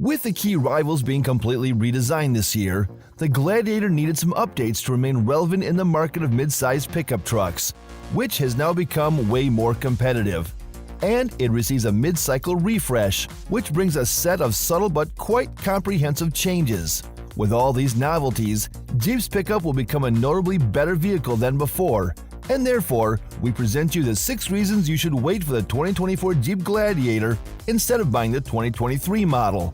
With the key rivals being completely redesigned this year, the Gladiator needed some updates to remain relevant in the market of mid-sized pickup trucks, which has now become way more competitive. And it receives a mid-cycle refresh, which brings a set of subtle but quite comprehensive changes. With all these novelties, Jeep's pickup will become a notably better vehicle than before, and therefore, we present you the 6 reasons you should wait for the 2024 Jeep Gladiator instead of buying the 2023 model.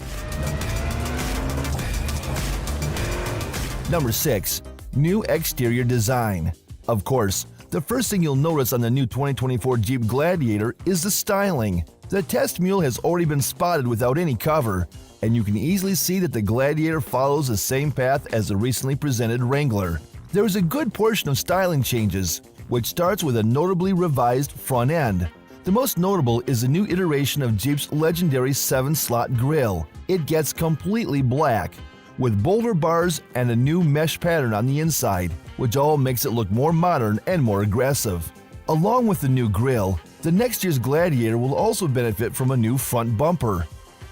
Number 6. New exterior design. Of course, the first thing you'll notice on the new 2024 Jeep Gladiator is the styling. The test mule has already been spotted without any cover, and you can easily see that the Gladiator follows the same path as the recently presented Wrangler. There is a good portion of styling changes, which starts with a notably revised front end. The most notable is a new iteration of Jeep's legendary 7-slot grille. It gets completely black, with bolder bars and a new mesh pattern on the inside, which all makes it look more modern and more aggressive. Along with the new grille, the next year's Gladiator will also benefit from a new front bumper.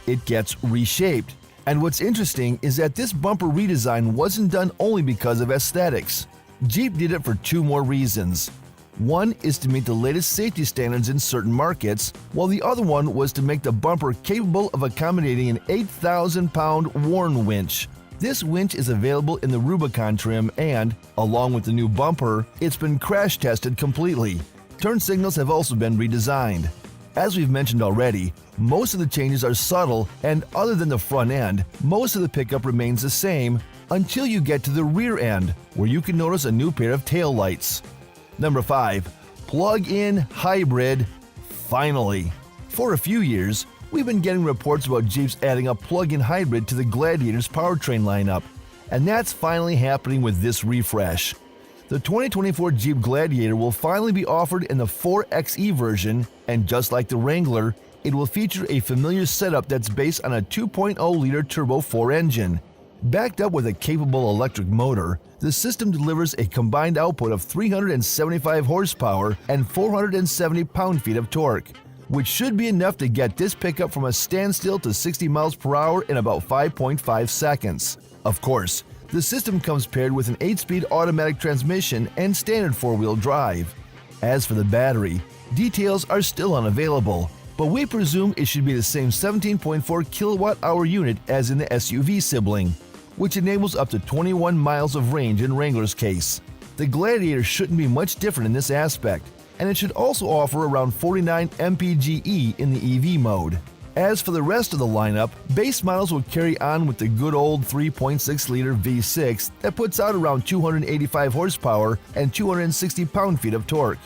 It gets reshaped, and what's interesting is that this bumper redesign wasn't done only because of aesthetics. Jeep did it for 2 more reasons. One is to meet the latest safety standards in certain markets, while the other one was to make the bumper capable of accommodating an 8,000-pound Warn winch. This winch is available in the Rubicon trim and, along with the new bumper, it's been crash tested completely. Turn signals have also been redesigned. As we've mentioned already, most of the changes are subtle, and other than the front end, most of the pickup remains the same until you get to the rear end, where you can notice a new pair of taillights. Number 5. Plug-in hybrid. Finally! For a few years, we've been getting reports about Jeeps adding a plug-in hybrid to the Gladiator's powertrain lineup, and that's finally happening with this refresh. The 2024 Jeep Gladiator will finally be offered in the 4xe version, and just like the Wrangler, it will feature a familiar setup that's based on a 2.0-liter Turbo 4 engine. Backed up with a capable electric motor, the system delivers a combined output of 375 horsepower and 470 pound-feet of torque, which should be enough to get this pickup from a standstill to 60 miles per hour in about 5.5 seconds. Of course, the system comes paired with an 8-speed automatic transmission and standard 4-wheel drive. As for the battery, details are still unavailable, but we presume it should be the same 17.4 kilowatt-hour unit as in the SUV sibling, which enables up to 21 miles of range in Wrangler's case. The Gladiator shouldn't be much different in this aspect, and it should also offer around 49 mpge in the EV mode. As for the rest of the lineup, base models will carry on with the good old 3.6-liter V6 that puts out around 285 horsepower and 260 pound-feet of torque.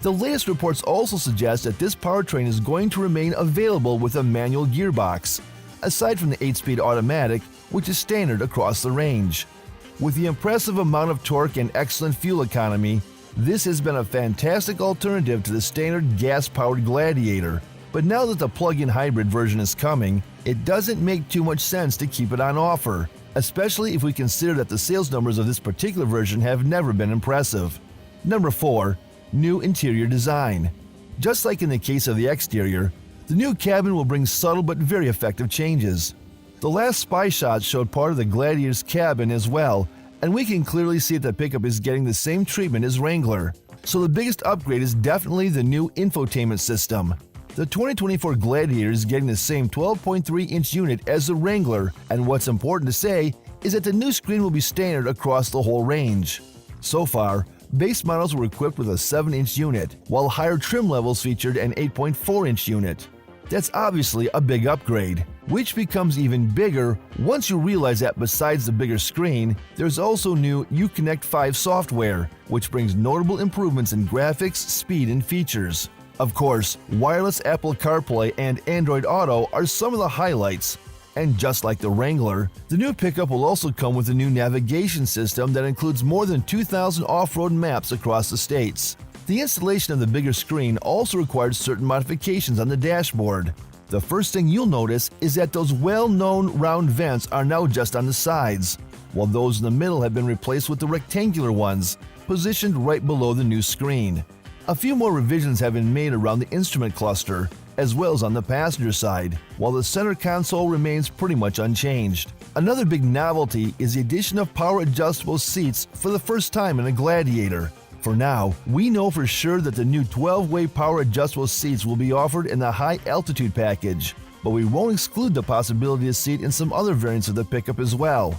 The latest reports also suggest that this powertrain is going to remain available with a manual gearbox, aside from the 8-speed automatic, which is standard across the range. With the impressive amount of torque and excellent fuel economy, this has been a fantastic alternative to the standard gas-powered Gladiator. But now that the plug-in hybrid version is coming, it doesn't make too much sense to keep it on offer, especially if we consider that the sales numbers of this particular version have never been impressive. Number 4. New interior design. Just like in the case of the exterior, the new cabin will bring subtle but very effective changes. The last spy shots showed part of the Gladiator's cabin as well, and we can clearly see that the pickup is getting the same treatment as Wrangler. So the biggest upgrade is definitely the new infotainment system. The 2024 Gladiator is getting the same 12.3-inch unit as the Wrangler, and what's important to say is that the new screen will be standard across the whole range. So far, base models were equipped with a 7-inch unit, while higher trim levels featured an 8.4-inch unit. That's obviously a big upgrade, which becomes even bigger once you realize that besides the bigger screen, there's also new Uconnect 5 software, which brings notable improvements in graphics, speed, and features. Of course, wireless Apple CarPlay and Android Auto are some of the highlights. And just like the Wrangler, the new pickup will also come with a new navigation system that includes more than 2,000 off-road maps across the states. The installation of the bigger screen also requires certain modifications on the dashboard. The first thing you'll notice is that those well-known round vents are now just on the sides, while those in the middle have been replaced with the rectangular ones, positioned right below the new screen. A few more revisions have been made around the instrument cluster, as well as on the passenger side, while the center console remains pretty much unchanged. Another big novelty is the addition of power adjustable seats for the first time in a Gladiator. For now, we know for sure that the new 12-way power adjustable seats will be offered in the high altitude package, but we won't exclude the possibility of seat in some other variants of the pickup as well.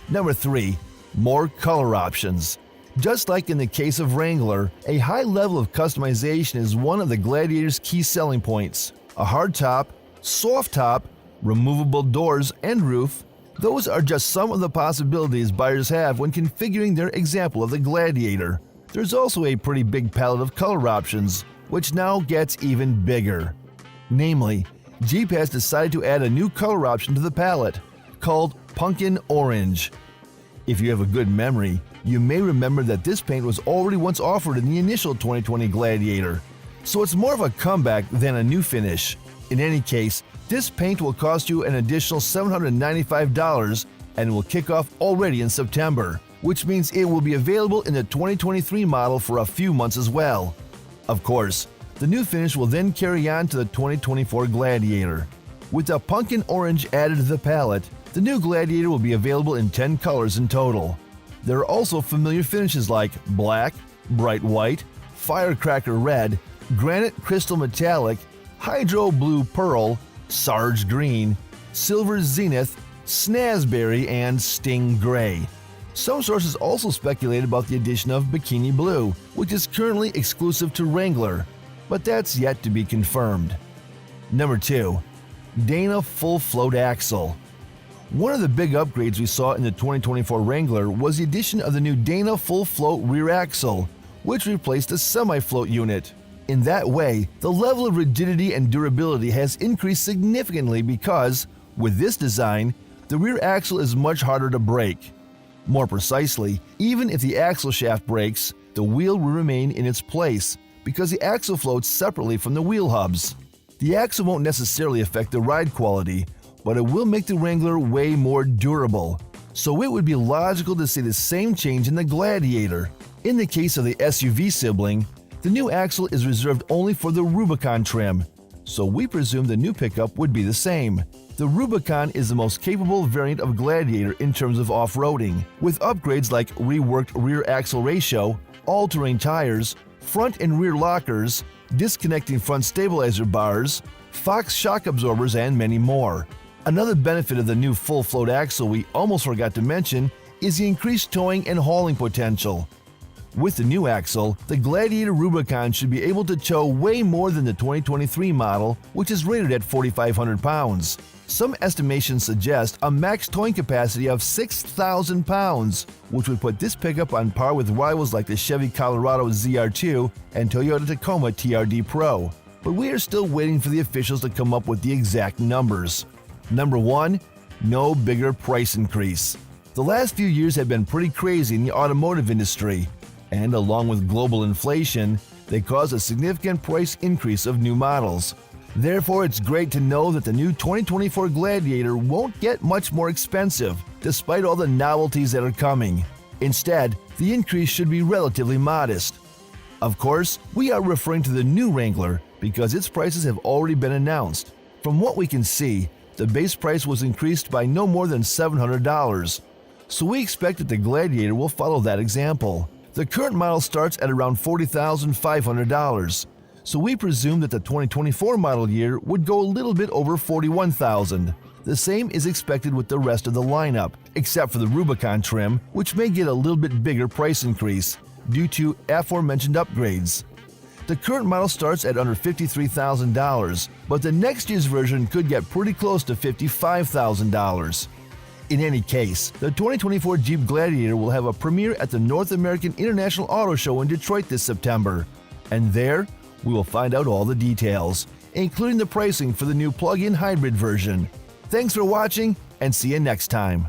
Number 3. More color options. Just like in the case of Wrangler, a high level of customization is one of the Gladiator's key selling points. A hard top, soft top, removable doors and roof, those are just some of the possibilities buyers have when configuring their example of the Gladiator. There's also a pretty big palette of color options, which now gets even bigger. Namely, Jeep has decided to add a new color option to the palette, called Pumpkin Orange. If you have a good memory, you may remember that this paint was already once offered in the initial 2020 Gladiator, so it's more of a comeback than a new finish. In any case, this paint will cost you an additional $795 and will kick off already in September, which means it will be available in the 2023 model for a few months as well. Of course, the new finish will then carry on to the 2024 Gladiator. With the pumpkin orange added to the palette, the new Gladiator will be available in 10 colors in total. There are also familiar finishes like black, bright white, firecracker red, granite crystal metallic, hydro blue pearl, sarge green, silver zenith, snazberry, and sting gray. Some sources also speculate about the addition of bikini blue, which is currently exclusive to Wrangler, but that's yet to be confirmed. Number 2. Dana Full Float Axle. One of the big upgrades we saw in the 2024 Wrangler was the addition of the new Dana Full Float rear axle, which replaced the semi-float unit. In that way, the level of rigidity and durability has increased significantly because, with this design, the rear axle is much harder to break. More precisely, even if the axle shaft breaks, the wheel will remain in its place because the axle floats separately from the wheel hubs. The axle won't necessarily affect the ride quality, but it will make the Wrangler way more durable. So it would be logical to see the same change in the Gladiator. In the case of the SUV sibling, the new axle is reserved only for the Rubicon trim, so we presume the new pickup would be the same. The Rubicon is the most capable variant of Gladiator in terms of off-roading, with upgrades like reworked rear axle ratio, all-terrain tires, front and rear lockers, disconnecting front stabilizer bars, Fox shock absorbers, and many more. Another benefit of the new full float axle we almost forgot to mention is the increased towing and hauling potential. With the new axle, the Gladiator Rubicon should be able to tow way more than the 2023 model, which is rated at 4,500 pounds. Some estimations suggest a max towing capacity of 6,000 pounds, which would put this pickup on par with rivals like the Chevy Colorado ZR2 and Toyota Tacoma TRD Pro. But we are still waiting for the officials to come up with the exact numbers. Number 1. No bigger price increase. The last few years have been pretty crazy in the automotive industry, and along with global inflation, they caused a significant price increase of new models. Therefore, it's great to know that the new 2024 Gladiator won't get much more expensive, despite all the novelties that are coming. Instead, the increase should be relatively modest. Of course, we are referring to the new Wrangler because its prices have already been announced. From what we can see, the base price was increased by no more than $700, so we expect that the Gladiator will follow that example. The current model starts at around $40,500, so we presume that the 2024 model year would go a little bit over $41,000. The same is expected with the rest of the lineup, except for the Rubicon trim, which may get a little bit bigger price increase due to aforementioned upgrades. The current model starts at under $53,000, but the next year's version could get pretty close to $55,000. In any case, the 2024 Jeep Gladiator will have a premiere at the North American International Auto Show in Detroit this September, and there we will find out all the details, including the pricing for the new plug-in hybrid version. Thanks for watching, and see you next time.